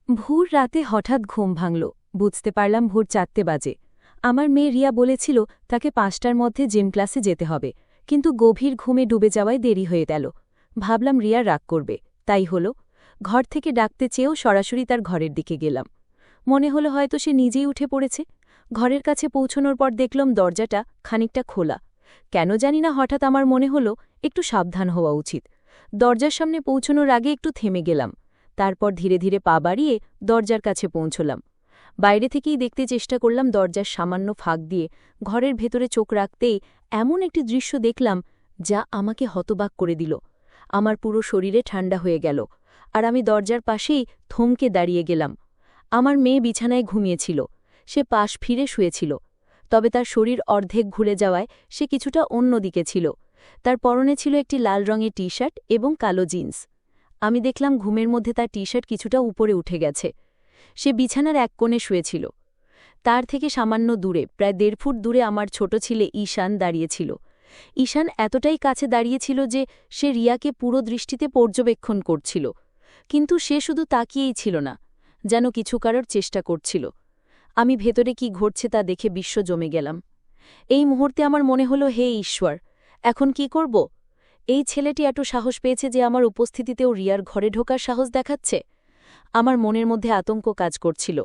ভোর রাতে হঠাৎ ঘুম ভাঙল। বুঝতে পারলাম ভোর 4টে বাজে। আমার মেয়ে রিয়া বলেছিল তাকে 5টার মধ্যে জিম ক্লাসে যেতে হবে, কিন্তু গভীর ঘুমে ডুবে যাওয়ায় দেরি হয়ে গেল। ভাবলাম রিয়া রাগ করবে, তাই হলো। ঘর থেকে ডাকতে চেয়েও সরাসরি তার ঘরের দিকে গেলাম। মনে হলো হয়তো সে নিজেই উঠে পড়েছে। ঘরের কাছে পৌঁছনোর পর দেখলাম দরজাটা খানিকটা খোলা। কেন জানি না হঠাৎ আমার মনে হলো একটু সাবধান হওয়া উচিত। দরজার সামনে পৌঁছনোর আগে একটু থেমে গেলাম। তারপর ধীরে ধীরে পা বাড়িয়ে দরজার কাছে পৌঁছলাম। বাইরে থেকেই দেখতে চেষ্টা করলাম দরজার সামান্য ফাঁক দিয়ে। ঘরের ভেতরে চোখ রাখতেই এমন একটি দৃশ্য দেখলাম যা আমাকে হতবাক করে দিল। আমার পুরো শরীরে ঠান্ডা হয়ে গেল, আর আমি দরজার পাশেই থমকে দাঁড়িয়ে গেলাম। আমার মেয়ে বিছানায় ঘুমিয়েছিল। সে পাশ ফিরে শুয়েছিল, তবে তার শরীর অর্ধেক ঘুরে যাওয়ায় সে কিছুটা অন্যদিকে ছিল। তার পরনে ছিল একটি লাল রঙের টি শার্ট এবং কালো জিন্স। আমি দেখলাম ঘুমের মধ্যে তার টি শার্ট কিছুটা উপরে উঠে গেছে। সে বিছানার এক কোণে শুয়েছিল। তার থেকে সামান্য দূরে, প্রায় 1.5 ফুট দূরে, আমার ছোট ছেলে ঈশান দাঁড়িয়েছিল। ঈশান এতটাই কাছে দাঁড়িয়েছিল যে সে রিয়াকে পুরো দৃষ্টিতে পর্যবেক্ষণ করছিল। কিন্তু সে শুধু তাকিয়েই ছিল না, যেন কিছু করার চেষ্টা করছিল। আমি ভেতরে কি ঘটছে তা দেখে বিশ্ব জমে গেলাম। এই মুহূর্তে আমার মনে হলো, হে ঈশ্বর, এখন কি করব? এই ছেলেটি এত সাহস পেয়েছে যে আমার উপস্থিতিতেও রিয়ার ঘরে ঢোকার সাহস দেখাচ্ছে। আমার মনের মধ্যে আতঙ্ক কাজ করছিল।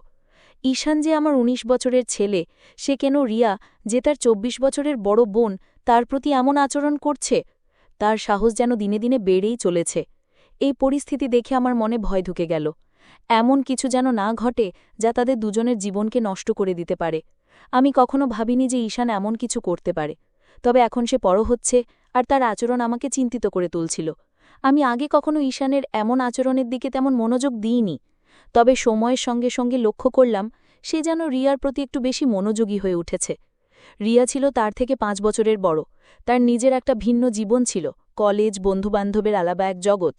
ঈশান যে আমার 19 বছরের ছেলে, সে কেন রিয়া, যে তার 24 বছরের বড় বোন, তার প্রতি এমন আচরণ করছে? তার সাহস যেন দিনে দিনে বেড়েই চলেছে। এই পরিস্থিতি দেখে আমার মনে ভয় ঢুকে গেল। এমন কিছু যেন না ঘটে যা তাদের দুজনের জীবনকে নষ্ট করে দিতে পারে। আমি কখনো ভাবিনি যে ঈশান এমন কিছু করতে পারে, তবে এখন সে বড় হচ্ছে, আর তার আচরণ আমাকে চিন্তিত করে তুলছিল। আমি আগে কখনো ঈশানের এমন আচরণের দিকে তেমন মনোযোগ দিইনি, তবে সময়ের সঙ্গে সঙ্গে লক্ষ্য করলাম সে যেন রিয়ার প্রতি একটু বেশি মনোযোগী হয়ে উঠেছে। রিয়া ছিল তার থেকে 5 বছরের বড়। তার নিজের একটা ভিন্ন জীবন ছিল, কলেজ, বন্ধুবান্ধবের আলাদা এক জগৎ।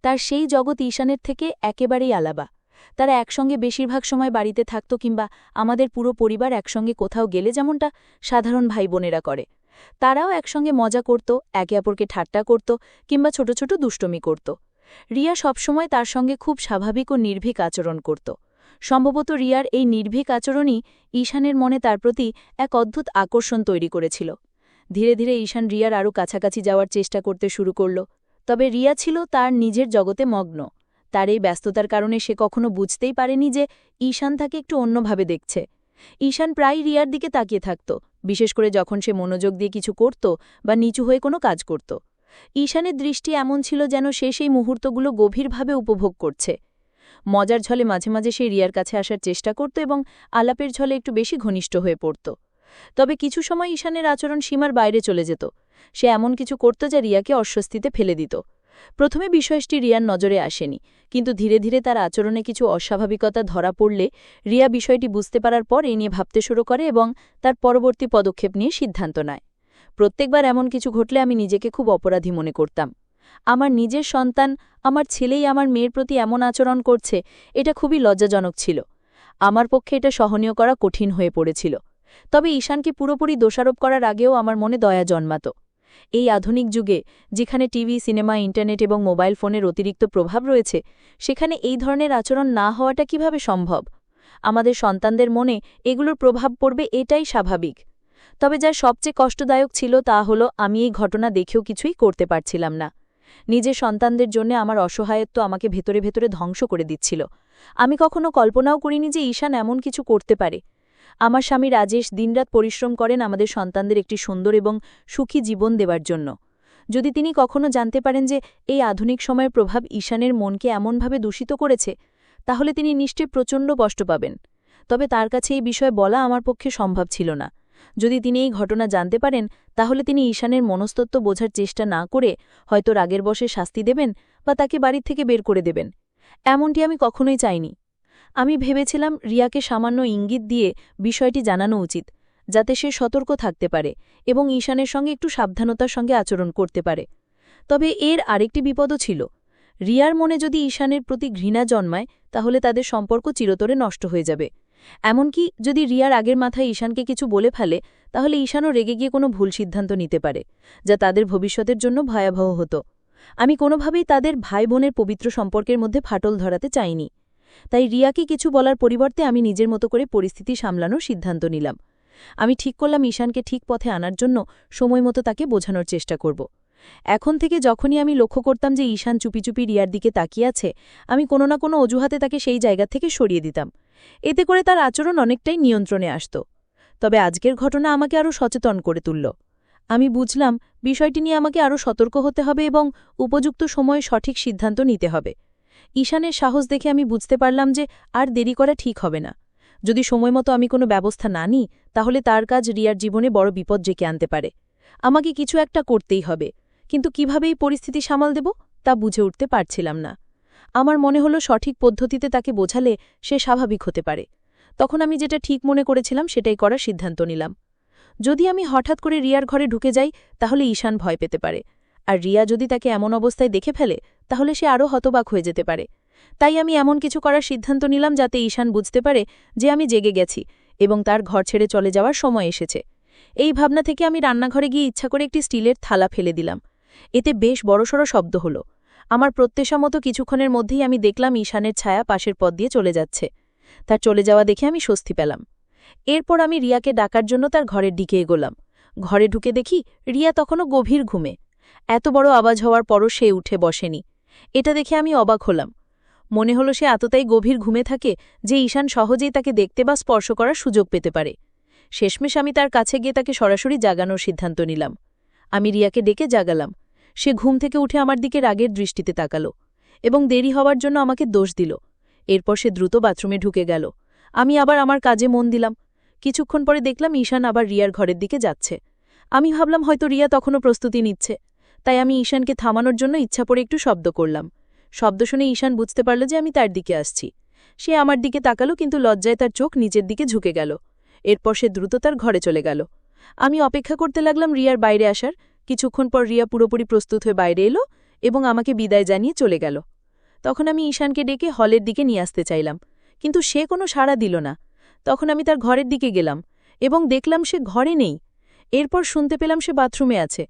তার সেই জগৎ ঈশানের থেকে একেবারেই আলাদা। তারা একসঙ্গে বেশিরভাগ সময় বাড়িতে থাকত, কিংবা আমাদের পুরো পরিবার একসঙ্গে কোথাও গেলে যেমনটা সাধারণ ভাই বোনেরা করে, তারাও একসঙ্গে মজা করত, একে অপরকে ঠাট্টা করত, কিংবা ছোট ছোট দুষ্টমি করত। রিয়া সবসময় তার সঙ্গে খুব স্বাভাবিক ও নির্ভীক আচরণ করত। সম্ভবত রিয়ার এই নির্ভীক আচরণই ঈশানের মনে তার প্রতি এক অদ্ভুত আকর্ষণ তৈরি করেছিল। ধীরে ধীরে ঈশান রিয়ার আরও কাছাকাছি যাওয়ার চেষ্টা করতে শুরু করল, তবে রিয়া ছিল তার নিজের জগতে মগ্ন। তার এই ব্যস্ততার কারণে সে কখনো বুঝতেই পারেনি যে ঈশান তাকে একটু অন্যভাবে দেখছে। ঈশান প্রায় রিয়ার দিকে তাকিয়ে থাকত, বিশেষ করে যখন সে মনোযোগ দিয়ে কিছু করত বা নিচু হয়ে কোনো কাজ করত। ঈশানের দৃষ্টি এমন ছিল যেন সে সেই মুহূর্তগুলো গভীরভাবে উপভোগ করছে। মজার ছলে মাঝে মাঝে সে রিয়ার কাছে আসার চেষ্টা করত এবং আলাপের ছলে একটু বেশি ঘনিষ্ঠ হয়ে পড়ত। তবে কিছু সময় ঈশানের আচরণ সীমার বাইরে চলে যেত। সে এমন কিছু করত যা রিয়াকে অস্বস্তিতে ফেলে দিত। প্রথমে বিষয়টি রিয়ার নজরে আসেনি, কিন্তু ধীরে ধীরে তার আচরণে কিছু অস্বাভাবিকতা ধরা পড়লে রিয়া বিষয়টি বুঝতে পারার পর এই নিয়ে ভাবতে শুরু করে এবং তার পরবর্তী পদক্ষেপ নিয়ে সিদ্ধান্ত নেয়। প্রত্যেকবার এমন কিছু ঘটলে আমি নিজেকে খুব অপরাধী মনে করতাম। আমার নিজের সন্তান, আমার ছেলেই আমার মেয়ের প্রতি এমন আচরণ করছে, এটা খুবই লজ্জাজনক ছিল। আমার পক্ষে এটা সহনীয় করা কঠিন হয়ে পড়েছিল। তবে ঈশানকে পুরোপুরি দোষারোপ করার আগেও আমার মনে দয়া জন্মাত। এই আধুনিক যুগে, যেখানে টিভি, সিনেমা, ইন্টারনেট এবং মোবাইল ফোনের অতিরিক্ত প্রভাব রয়েছে, সেখানে এই ধরনের আচরণ না হওয়াটা কিভাবে সম্ভব? আমাদের সন্তানদের মনে এগুলোর প্রভাব পড়বে, এটাই স্বাভাবিক। তবে যা সবচেয়ে কষ্টদায়ক ছিল তা হলো আমি এই ঘটনা দেখেও কিছুই করতে পারছিলাম না। নিজের সন্তানদের জন্য আমার অসহায়ত্ব আমাকে ভেতরে ভেতরে ধ্বংস করে দিচ্ছিল। আমি কখনো কল্পনাও করিনি যে ঈশান এমন কিছু করতে পারে। আমার স্বামী রাজেশ দিনরাত পরিশ্রম করেন আমাদের সন্তানদের একটি সুন্দর এবং সুখী জীবন দেওয়ার জন্য। যদি তিনি কখনো জানতে পারেন যে এই আধুনিক সময়ের প্রভাব ঈশানের মনকে এমনভাবে দূষিত করেছে, তাহলে তিনি নিশ্চয়ই প্রচণ্ড কষ্ট পাবেন। তবে তার কাছে এই বিষয়ে বলা আমার পক্ষে সম্ভব ছিল না। যদি তিনি এই ঘটনা জানতে পারেন, তাহলে তিনি ঈশানের মনস্তত্ত্ব বোঝার চেষ্টা না করে হয়তো রাগের বশে শাস্তি দেবেন বা তাকে বাড়ির থেকে বের করে দেবেন। এমনটি আমি কখনোই চাইনি। আমি ভেবেছিলাম রিয়াকে সামান্য ইঙ্গিত দিয়ে বিষয়টি জানানো উচিত, যাতে সে সতর্ক থাকতে পারে এবং ঈশানের সঙ্গে একটু সাবধানতার সঙ্গে আচরণ করতে পারে। তবে এর আরেকটি বিপদও ছিল। রিয়ার মনে যদি ঈশানের প্রতি ঘৃণা জন্মায়, তাহলে তাদের সম্পর্ক চিরতরে নষ্ট হয়ে যাবে। এমনকি যদি রিয়ার আগের মাথায় ঈশানকে কিছু বলে ফেলে, তাহলে ঈশানও রেগে গিয়ে কোনো ভুল সিদ্ধান্ত নিতে পারে, যা তাদের ভবিষ্যতের জন্য ভয়াবহ হতো। আমি কোনোভাবেই তাদের ভাই বোনের পবিত্র সম্পর্কের মধ্যে ফাটল ধরাতে চাইনি। তাই রিয়াকে কিছু বলার পরিবর্তে আমি নিজের মতো করে পরিস্থিতি সামলানোর সিদ্ধান্ত নিলাম। আমি ঠিক করলাম ঈশানকে ঠিক পথে আনার জন্য সময়মতো তাকে বোঝানোর চেষ্টা করব। এখন থেকে যখনই আমি লক্ষ্য করতাম যে ঈশান চুপি চুপি রিয়ার দিকে তাকিয়ে আছে, আমি কোনো না কোনো অজুহাতে তাকে সেই জায়গা থেকে সরিয়ে দিতাম। এতে করে তার আচরণ অনেকটাই নিয়ন্ত্রণে আসত। তবে আজকের ঘটনা আমাকে আরও সচেতন করে তুলল। আমি বুঝলাম বিষয়টি নিয়ে আমাকে আরও সতর্ক হতে হবে এবং উপযুক্ত সময়ে সঠিক সিদ্ধান্ত নিতে হবে। ঈশানের সাহস দেখে আমি বুঝতে পারলাম যে আর দেরি করা ঠিক হবে না। যদি সময়মতো আমি কোনো ব্যবস্থা না নিই, তাহলে তার কাজ রিয়ার জীবনে বড় বিপদ ডেকে আনতে পারে। আমাকে কিছু একটা করতেই হবে, কিন্তু কিভাবে এই পরিস্থিতি সামাল দেব তা বুঝে উঠতে পারছিলাম না। আমার মনে হলো সঠিক পদ্ধতিতে তাকে বোঝালে সে স্বাভাবিক হতে পারে। তখন আমি যেটা ঠিক মনে করেছিলাম সেটাই করার সিদ্ধান্ত নিলাম। যদি আমি হঠাৎ করে রিয়ার ঘরে ঢুকে যাই, তাহলে ঈশান ভয় পেতে পারে, আর রিয়া যদি তাকে এমন অবস্থায় দেখে ফেলে তাহলে সে আরও হতবাক হয়ে যেতে পারে। তাই আমি এমন কিছু করার সিদ্ধান্ত নিলাম যাতে ঈশান বুঝতে পারে যে আমি জেগে গেছি এবং তার ঘর ছেড়ে চলে যাওয়ার সময় এসেছে। এই ভাবনা থেকে আমি রান্নাঘরে গিয়ে ইচ্ছা করে একটি স্টিলের থালা ফেলে দিলাম। এতে বেশ বড়সড় শব্দ হল। আমার প্রত্যাশা মতো কিছুক্ষণের মধ্যেই আমি দেখলাম ঈশানের ছায়া পাশের পথ দিয়ে চলে যাচ্ছে। তার চলে যাওয়া দেখে আমি স্বস্তি পেলাম। এরপর আমি রিয়াকে ডাকার জন্য তার ঘরের দিকে এগোলাম। ঘরে ঢুকে দেখি রিয়া তখনও গভীর ঘুমে। এত বড় আওয়াজ হওয়ার পরও সে উঠে বসেনি। এটা দেখে আমি অবাক হলাম। মনে হলো সে এতটাই গভীর ঘুমে থাকে যে ঈশান সহজেই তাকে দেখতে বা স্পর্শ করার সুযোগ পেতে পারে। শেষমেশ আমি তার কাছে গিয়ে তাকে সরাসরি জাগানোর সিদ্ধান্ত নিলাম। আমি রিয়াকে ডেকে জাগালাম। সে ঘুম থেকে উঠে আমার দিকে রাগের দৃষ্টিতে তাকালো এবং দেরি হওয়ার জন্য আমাকে দোষ দিল। এরপর সে দ্রুত বাথরুমে ঢুকে গেল। আমি আবার আমার কাজে মন দিলাম। কিছুক্ষণ পরে দেখলাম ঈশান আবার রিয়ার ঘরের দিকে যাচ্ছে। আমি ভাবলাম হয়তো রিয়া তখনও প্রস্তুতি নিচ্ছে, তাই আমি ঈশানকে থামানোর জন্য ইচ্ছা করে একটু শব্দ করলাম। শব্দ শুনে ঈশান বুঝতে পারল যে আমি তার দিকে আসছি। সে আমার দিকে তাকালো, কিন্তু লজ্জায় তার চোখ নিচের দিকে ঝুঁকে গেল। এরপর সে দ্রুত তার ঘরে চলে গেল। আমি অপেক্ষা করতে লাগলাম রিয়ার বাইরে আসার। কিছুক্ষণ পর রিয়া পুরোপুরি প্রস্তুত হয়ে বাইরে এলো এবং আমাকে বিদায় জানিয়ে চলে গেল। তখন আমি ঈশানকে ডেকে হলের দিকে নিয়ে আসতে চাইলাম, কিন্তু সে কোনো সাড়া দিল না। তখন আমি তার ঘরের দিকে গেলাম এবং দেখলাম সে ঘরে নেই। এরপর শুনতে পেলাম সে বাথরুমে আছে।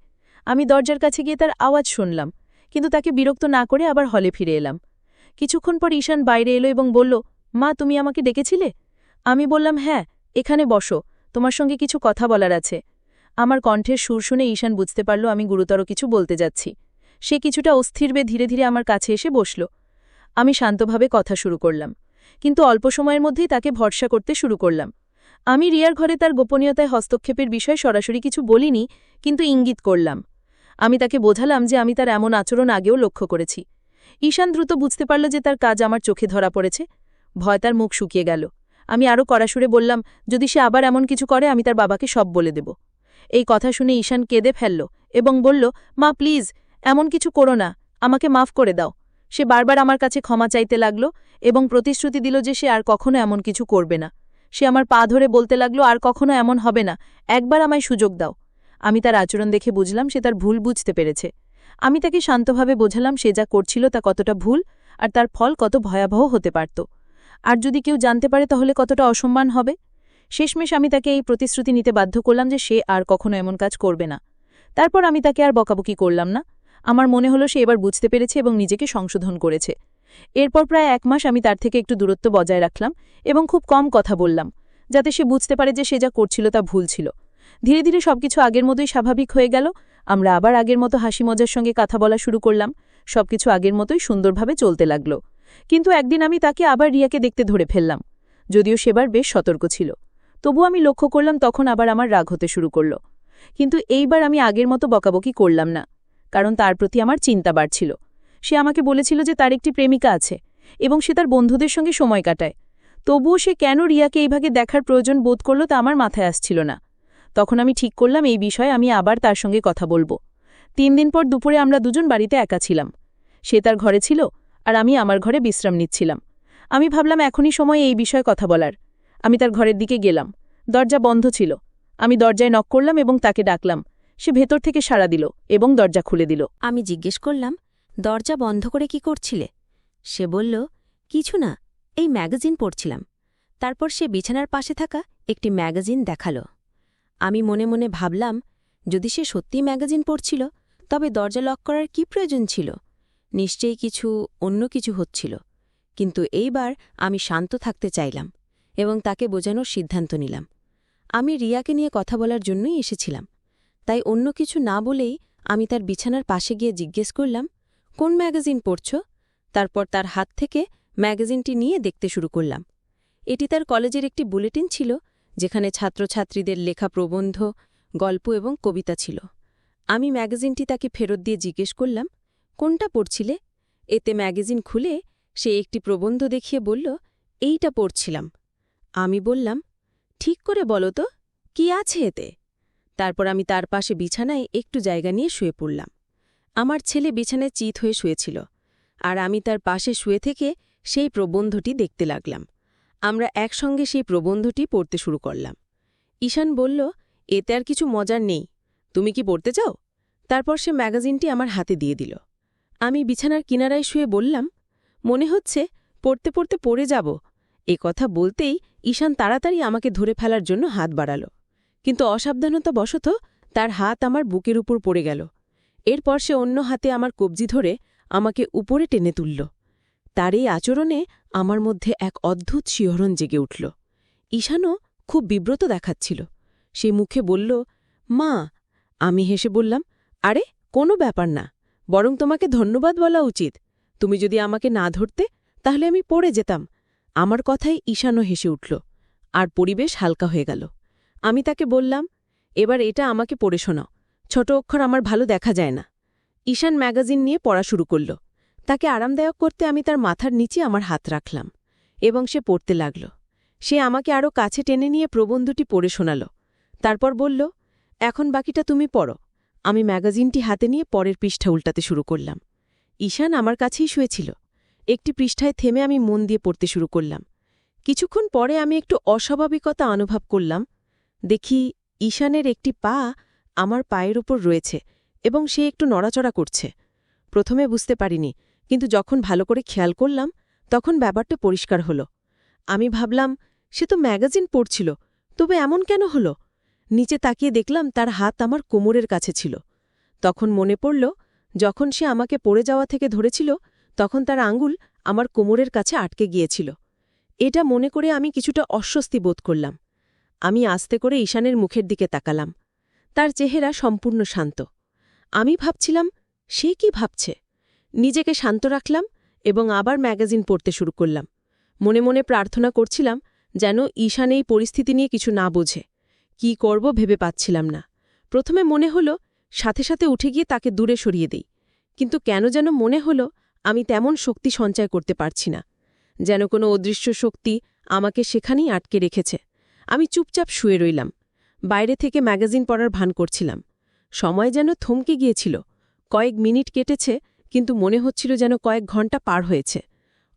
আমি দরজার কাছে গিয়ে তার আওয়াজ শুনলাম, কিন্তু তাকে বিরক্ত না করে আবার হলে ফিরে এলাম। কিছুক্ষণ পর ঈশান বাইরে এলো এবং বলল, মা, তুমি আমাকে ডেকেছিলে? আমি বললাম, হ্যাঁ, এখানে বসো, তোমার সঙ্গে কিছু কথা বলার আছে। আমার কণ্ঠের সুর শুনে ঈশান বুঝতে পারল আমি গুরুতর কিছু বলতে যাচ্ছি। সে কিছুটা অস্থির হয়ে ধীরে ধীরে আমার কাছে এসে বসল। আমি শান্তভাবে কথা শুরু করলাম, কিন্তু অল্প সময়ের মধ্যেই তাকে ভরসা করতে শুরু করলাম। আমি রিয়ার ঘরে তার গোপনীয়তায় হস্তক্ষেপের বিষয়ে সরাসরি কিছু বলিনি, কিন্তু ইঙ্গিত করলাম। আমি তাকে বোঝালাম যে আমি তার এমন আচরণ আগেও লক্ষ্য করেছি। ঈশান দ্রুত বুঝতে পারল যে তার কাজ আমার চোখে ধরা পড়েছে। ভয় তার মুখ শুকিয়ে গেল। আমি আরও কড়া সুরে বললাম, যদি সে আবার এমন কিছু করে আমি তার বাবাকে সব বলে দেব। এই কথা শুনে ঈশান কেঁদে ফেলল এবং বলল, মা, প্লিজ, এমন কিছু করো না, আমাকে মাফ করে দাও। সে বারবার আমার কাছে ক্ষমা চাইতে লাগল এবং প্রতিশ্রুতি দিল যে সে আর কখনো এমন কিছু করবে না। সে আমার পা ধরে বলতে লাগল, আর কখনো এমন হবে না, একবার আমায় সুযোগ দাও। আমি তার আচরণ দেখে বুঝলাম সে তার ভুল বুঝতে পেরেছে। আমি তাকে শান্তভাবে বোঝালাম সে যা করছিল তা কতটা ভুল আর তার ফল কত ভয়াবহ হতে পারত। আর যদি কেউ জানতে পারে তাহলে কতটা অসম্মান হবে। শেষমেশ আমি তাকে এই প্রতিশ্রুতি নিতে বাধ্য করলাম যে সে আর কখনো এমন কাজ করবে না। তারপর আমি তাকে আর বকাবকি করলাম না। আমার মনে হলো সে এবার বুঝতে পেরেছে এবং নিজেকে সংশোধন করেছে। এরপর প্রায় 1 মাস আমি তার থেকে একটু দূরত্ব বজায় রাখলাম এবং খুব কম কথা বললাম, যাতে সে বুঝতে পারে যে সে যা করছিল তা ভুল ছিল। ধীরে ধীরে সবকিছু আগের মতোই স্বাভাবিক হয়ে গেল। আমরা আবার আগের মতো হাসি মজার সঙ্গে কথা বলা শুরু করলাম। সবকিছু আগের মতোই সুন্দরভাবে চলতে লাগল। কিন্তু একদিন আমি তাকে আবার রিয়াকে দেখতে ধরে ফেললাম, যদিও সেবার বেশ সতর্ক ছিল। তবু আমি লক্ষ্য করলাম তখন আবার আমার রাগ হতে শুরু করল। কিন্তু এইবার আমি আগের মতো বকাবকি করলাম না, কারণ তার প্রতি আমার চিন্তা বাড়ছিল। সে আমাকে বলেছিল যে তার একটি প্রেমিকা আছে এবং সে তার বন্ধুদের সঙ্গে সময় কাটায়। তবুও সে কেন রিয়াকে এইভাবে দেখার প্রয়োজন বোধ করল তা আমার মাথায় আসছিল না। তখন আমি ঠিক করলাম এই বিষয়ে আমি আবার তার সঙ্গে কথা বলবো। 3 দিন পর দুপুরে আমরা দুজন বাড়িতে একা ছিলাম। সে তার ঘরে ছিল আর আমি আমার ঘরে বিশ্রাম নিচ্ছিলাম। আমি ভাবলাম এখনই সময় এই বিষয়ে কথা বলার। আমি তার ঘরের দিকে গেলাম। দরজা বন্ধ ছিল। আমি দরজায় নক করলাম এবং তাকে ডাকলাম। সে ভেতর থেকে সাড়া দিল এবং দরজা খুলে দিল। আমি জিজ্ঞেস করলাম, দরজা বন্ধ করে কি করছিলে? সে বলল, কিছু না, এই ম্যাগাজিন পড়ছিলাম। তারপর সে বিছানার পাশে থাকা একটি ম্যাগাজিন দেখালো। আমি মনে মনে ভাবলাম, যদি সে সত্যিই ম্যাগাজিন পড়ছিল তবে দরজা লক করার কি প্রয়োজন ছিল? নিশ্চয়ই অন্য কিছু হচ্ছিল। কিন্তু এইবার আমি শান্ত থাকতে চাইলাম এবং তাকে বোঝানোর সিদ্ধান্ত নিলাম। আমি রিয়াকে নিয়ে কথা বলার জন্যই এসেছিলাম, তাই অন্য কিছু না বলেই আমি তার বিছানার পাশে গিয়ে জিজ্ঞেস করলাম, কোন ম্যাগাজিন পড়ছ? তারপর তার হাত থেকে ম্যাগাজিনটি নিয়ে দেখতে শুরু করলাম। এটি তার কলেজের একটি বুলেটিন ছিল, যেখানে ছাত্রছাত্রীদের লেখা প্রবন্ধ, গল্প এবং কবিতা ছিল। আমি ম্যাগাজিনটি তাকে ফেরত দিয়ে জিজ্ঞেস করলাম, কোনটা পড়ছিলে? এতে ম্যাগাজিন খুলে সে একটি প্রবন্ধ দেখিয়ে বলল, এইটা পড়ছিলাম। আমি বললাম, ঠিক করে বলো তো, কি আছে এতে? তারপর আমি তার পাশে বিছানায় একটু জায়গা নিয়ে শুয়ে পড়লাম। আমার ছেলে বিছানায় চিত হয়ে শুয়েছিল, আর আমি তার পাশে শুয়ে থেকে সেই প্রবন্ধটি দেখতে লাগলাম। আমরা একসঙ্গে সেই প্রবন্ধটি পড়তে শুরু করলাম। ঈশান বলল, এতে আর কিছু মজার নেই, তুমি কি পড়তে চাও? তারপর সে ম্যাগাজিনটি আমার হাতে দিয়ে দিল। আমি বিছানার কিনারায় শুয়ে বললাম, মনে হচ্ছে পড়তে পড়তে পড়ে যাব। এ কথা বলতেই ঈশান তাড়াতাড়ি আমাকে ধরে ফেলার জন্য হাত বাড়াল, কিন্তু অসাবধানতাবশত তার হাত আমার বুকের উপর পড়ে গেল। এরপর সে অন্য হাতে আমার কবজি ধরে আমাকে উপরে টেনে তুলল। তার এই আচরণে আমার মধ্যে এক অদ্ভুত শিহরণ জেগে উঠল। ঈশানও খুব বিব্রত দেখাচ্ছিল। সে মুখে বলল, মা। আমি হেসে বললাম, আরে কোনো ব্যাপার না, বরং তোমাকে ধন্যবাদ বলা উচিত। তুমি যদি আমাকে না ধরতে তাহলে আমি পড়ে যেতাম। আমার কথায় ঈশানও হেসে উঠল, আর পরিবেশ হালকা হয়ে গেল। আমি তাকে বললাম, এবার এটা আমাকে পড়ে শোনাও, ছোট অক্ষর আমার ভালো দেখা যায় না। ঈশান ম্যাগাজিন নিয়ে পড়া শুরু করল। তাকে আরামদায়ক করতে আমি তার মাথার নিচে আমার হাত রাখলাম, এবং সে পড়তে লাগল। সে আমাকে আরও কাছে টেনে নিয়ে প্রবন্ধটি পড়ে শোনাল। তারপর বলল, এখন বাকিটা তুমি পড়ো। আমি ম্যাগাজিনটি হাতে নিয়ে পরের পৃষ্ঠা উল্টাতে শুরু করলাম। ঈশান আমার কাছেই শুয়েছিল। একটি পৃষ্ঠায় থেমে আমি মন দিয়ে পড়তে শুরু করলাম। কিছুক্ষণ পরে আমি একটু অস্বাভাবিকতা অনুভব করলাম। দেখি ঈশানের একটি পা আমার পায়ের উপর রয়েছে এবং সে একটু নড়াচড়া করছে। প্রথমে বুঝতে পারিনি, কিন্তু যখন ভালো করে খেয়াল করলাম তখন ব্যাপারটা পরিষ্কার হলো। আমি ভাবলাম, সে তো ম্যাগাজিন পড়ছিল, তবে এমন কেন হলো? নিচে তাকিয়ে দেখলাম তার হাত আমার কোমরের কাছে ছিল। তখন মনে পড়ল, যখন সে আমাকে পড়ে যাওয়া থেকে ধরেছিল তখন তার আঙুল আমার কোমরের কাছে আটকে গিয়েছিল। এটা মনে করে আমি কিছুটা অস্বস্তি বোধ করলাম। আমি আস্তে করে ঈশানের মুখের দিকে তাকালাম। তার চেহারা সম্পূর্ণ শান্ত। আমি ভাবছিলাম, সে কি ভাবছে? নিজেকে শান্ত রাখলাম এবং আবার ম্যাগাজিন পড়তে শুরু করলাম। মনে মনে প্রার্থনা করছিলাম যেন ঈশান এই পরিস্থিতি নিয়ে কিছু না বোঝে। কি করব ভেবে পাচ্ছিলাম না। প্রথমে মনে হলো সাথে সাথে উঠে গিয়ে তাকে দূরে সরিয়ে দেই, কিন্তু কেন যেন মনে হলো আমি তেমন শক্তি সঞ্চয় করতে পারছি না, যেন কোনো অদৃশ্য শক্তি আমাকে সেখানেই আটকে রেখেছে। আমি চুপচাপ শুয়ে রইলাম, বাইরে থেকে ম্যাগাজিন পড়ার ভান করছিলাম। সময় যেন থমকে গিয়েছিল। কয়েক মিনিট কেটেছে, কিন্তু মনে হচ্ছিল যেন কয়েক ঘন্টা পার হয়েছে।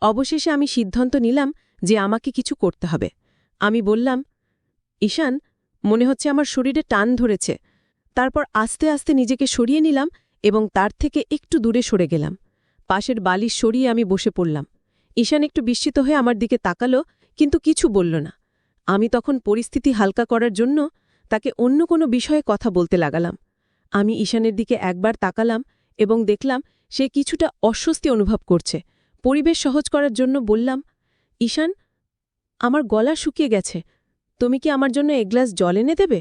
অবশেষে আমি সিদ্ধান্ত নিলাম যে আমাকে কিছু করতে হবে। আমি বললাম, ঈশান, মনে হচ্ছে আমার শরীরে টান ধরেছে। তারপর আস্তে আস্তে নিজেকে সরিয়ে নিলাম এবং তার থেকে একটু দূরে সরে গেলাম। পাশের বালিশ সরিয়ে আমি বসে পড়লাম। ঈশান একটু বিস্মিত হয়ে আমার দিকে তাকালো, কিন্তু কিছু বলল না। আমি তখন পরিস্থিতি হালকা করার জন্য তাকে অন্য কোনো বিষয়ে কথা বলতে লাগালাম। আমি ঈশানের দিকে একবার তাকালাম এবং দেখলাম সে কিছুটা অস্বস্তি অনুভব করছে। পরিবেশ সহজ করার জন্য বললাম, ঈশান, আমার গলা শুকিয়ে গেছে, তুমি কি আমার জন্য এক গ্লাস জল এনে দেবে?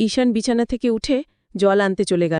ঈশান বিছানা থেকে উঠে জল আনতে চলে গেল।